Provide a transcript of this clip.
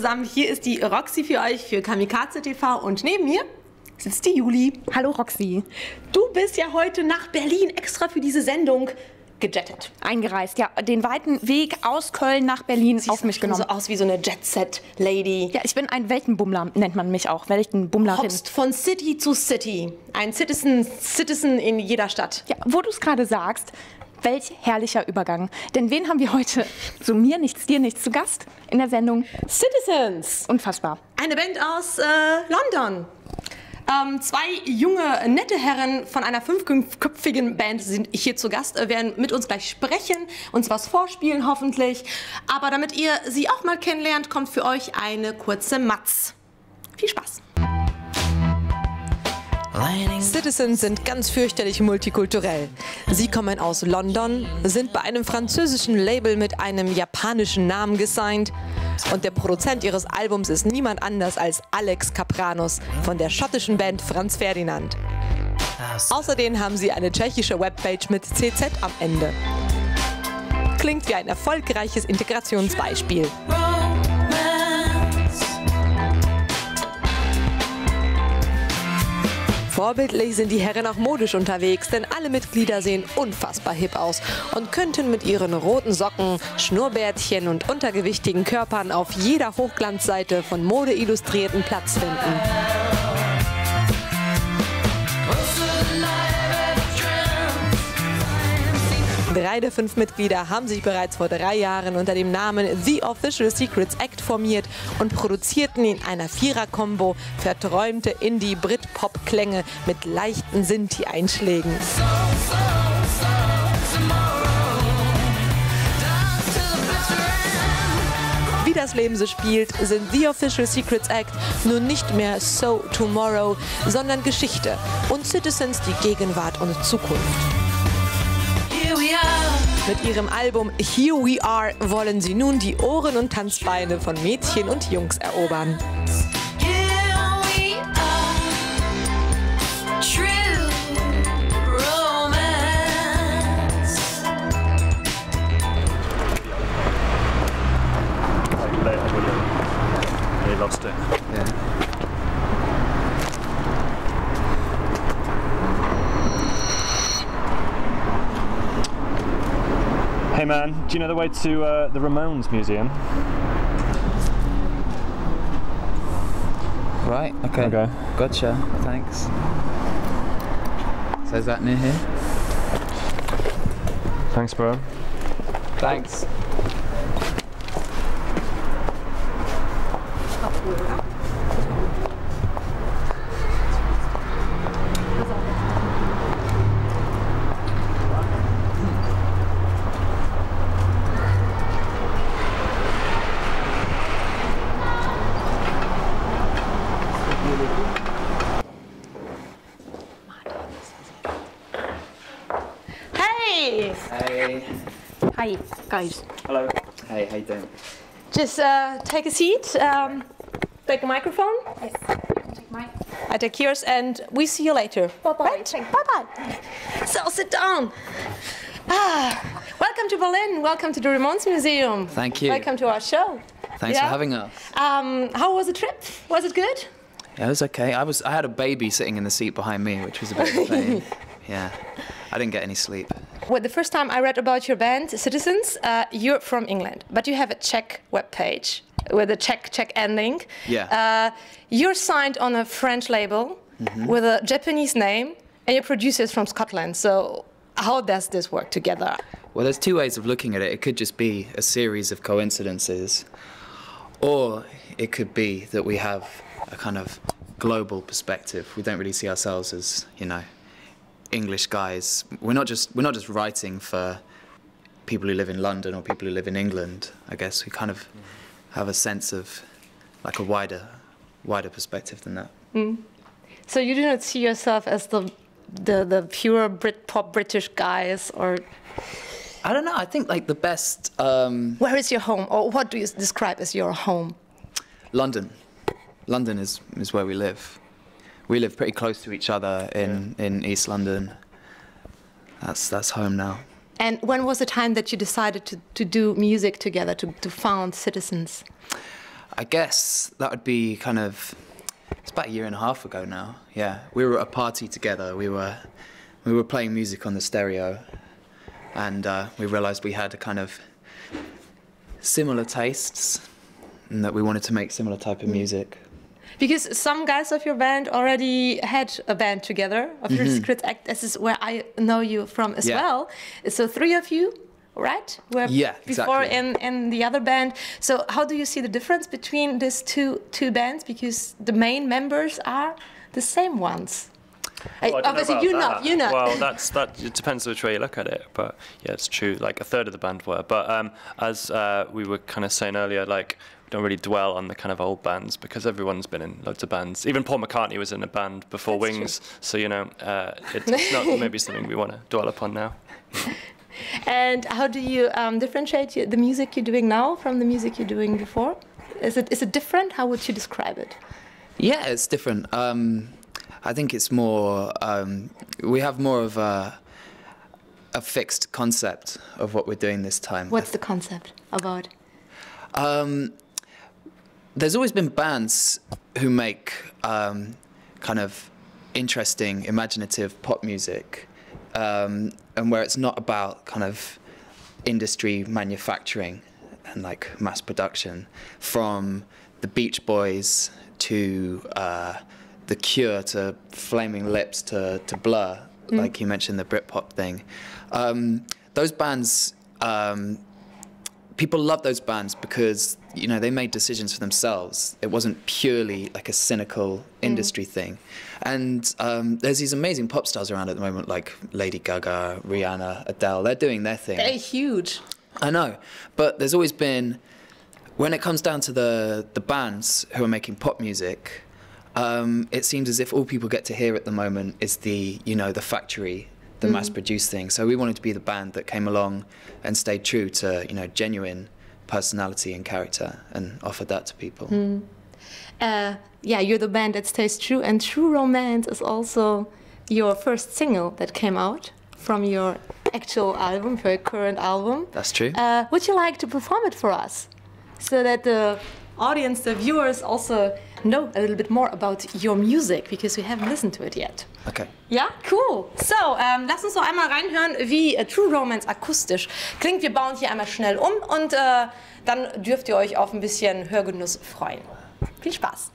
zusammen, hier ist die Roxi für euch für KAMIKAZE TV und neben mir sitzt die Juli. Hallo Roxi. Du bist ja heute nach Berlin extra für diese Sendung gejettet. Eingereist, ja, den weiten Weg aus Köln nach Berlin auf mich genommen. So aus wie so eine Jet-Set-Lady. Ja, ich bin ein Weltenbummler, nennt man mich auch. Weltenbummlerin. Hoppst von City zu City. Ein Citizen in jeder Stadt. Ja, wo du es gerade sagst, welch herrlicher Übergang. Denn wen haben wir heute, so mir nichts, dir nichts, zu Gast in der Sendung? Citizens. Unfassbar. Eine Band aus London. Zwei junge, nette Herren von einer fünfköpfigen Band sind hier zu Gast, werden mit uns gleich sprechen, uns was vorspielen hoffentlich. Aber damit ihr sie auch mal kennenlernt, kommt für euch eine kurze Matz. Viel Spaß! Citizens sind ganz fürchterlich multikulturell. Sie kommen aus London, sind bei einem französischen Label mit einem japanischen Namen gesigned und der Produzent ihres Albums ist niemand anders als Alex Kapranos von der schottischen Band Franz Ferdinand. Außerdem haben sie eine tschechische Webpage mit CZ am Ende. Klingt wie ein erfolgreiches Integrationsbeispiel. Vorbildlich sind die Herren auch modisch unterwegs, denn alle Mitglieder sehen unfassbar hip aus und könnten mit ihren roten Socken, Schnurrbärtchen und untergewichtigen Körpern auf jeder Hochglanzseite von Mode-Illustrierten Platz finden. Drei der 5 Mitglieder haben sich bereits vor 3 Jahren unter dem Namen The Official Secrets Act formiert und produzierten in einer Vierer-Kombo verträumte Indie-Brit-Pop-Klänge mit leichten Sinti-Einschlägen. Wie das Leben so spielt, sind The Official Secrets Act nun nicht mehr So Tomorrow, sondern Geschichte und Citizens die Gegenwart und Zukunft. Mit ihrem Album Here We Are wollen sie nun die Ohren und Tanzbeine von Mädchen und Jungs erobern. Hey man, do you know the way to the Ramones Museum? Right, okay. Gotcha, thanks. So is that near here? Thanks, bro. Thanks. Hey! Hey. Hi, guys. Hello. Hey, how you doing? Just take a seat, take a microphone. Yes. Take mine. I take yours and we see you later. Bye-bye. Right? Bye-bye. So sit down. Welcome to Berlin. Welcome to the Ramones Museum. Thank you. Welcome to our show. Thanks for having us. How was the trip? Was it good? Yeah, it was okay. I had a baby sitting in the seat behind me, which was a bit of a pain. Yeah, I didn't get any sleep. Well, the first time I read about your band, Citizens, you're from England, but you have a Czech webpage with a Czech ending. Yeah. You're signed on a French label with a Japanese name, and your producer is from Scotland. So how does this work together? Well, there's 2 ways of looking at it. It could just be a series of coincidences, or it could be that we have a kind of global perspective. We don't really see ourselves as, you know, English guys. We're not just writing for people who live in London or people who live in England. I guess we kind of have a sense of like a wider perspective than that. So you do not see yourself as the pure Britpop British guys, or I don't know. I think like the best. Where is your home, or what do you describe as your home? London. London is where we live. We live pretty close to each other in East London. That's home now. And when was the time that you decided to do music together, to found Citizens? I guess that would be kind of, it's about a year and a half ago now. Yeah, we were at a party together. We were playing music on the stereo, and we realised we had a kind of similar tastes, and that we wanted to make similar type of music. Because some guys of your band already had a band together, of your secret act. This is where I know you from as well. So 3 of you, right? Were before in the other band. So how do you see the difference between these two bands? Because the main members are the same ones. Well, obviously, you know. Well, that. It depends which way you look at it, but yeah, it's true. Like a third of the band were, but as we were kind of saying earlier, like we don't really dwell on the kind of old bands because everyone's been in loads of bands. Even Paul McCartney was in a band before Wings, so you know, it's not maybe something we want to dwell upon now. And how do you differentiate the music you're doing now from the music you're doing before? Is it different? How would you describe it? Yeah, it's different. I think it's more, we have more of a fixed concept of what we're doing this time. What's the concept about? There's always been bands who make kind of interesting, imaginative pop music, and where it's not about kind of industry manufacturing and like mass production, from the Beach Boys to The Cure to Flaming Lips to Blur, like you mentioned, the Britpop thing. Those bands, people love those bands because, you know, they made decisions for themselves. It wasn't purely like a cynical industry thing. And there's these amazing pop stars around at the moment, like Lady Gaga, Rihanna, Adele. They're doing their thing. They're huge. I know, but there's always been, when it comes down to the bands who are making pop music, it seems as if all people get to hear at the moment is the, you know, the factory, the mass-produced thing. So we wanted to be the band that came along and stayed true to, you know, genuine personality and character and offered that to people. Yeah, you're the band that stays true, and True Romance is also your first single that came out from your actual album, for your current album. That's true. Would you like to perform it for us, so that the audience, the viewers, also know a little bit more about your music, because we haven't listened to it yet. Okay. Ja, cool. So, lass uns noch einmal reinhören, wie True Romance akustisch klingt. Wir bauen hier einmal schnell um und dann dürft ihr euch auf ein bisschen Hörgenuss freuen. Viel Spaß.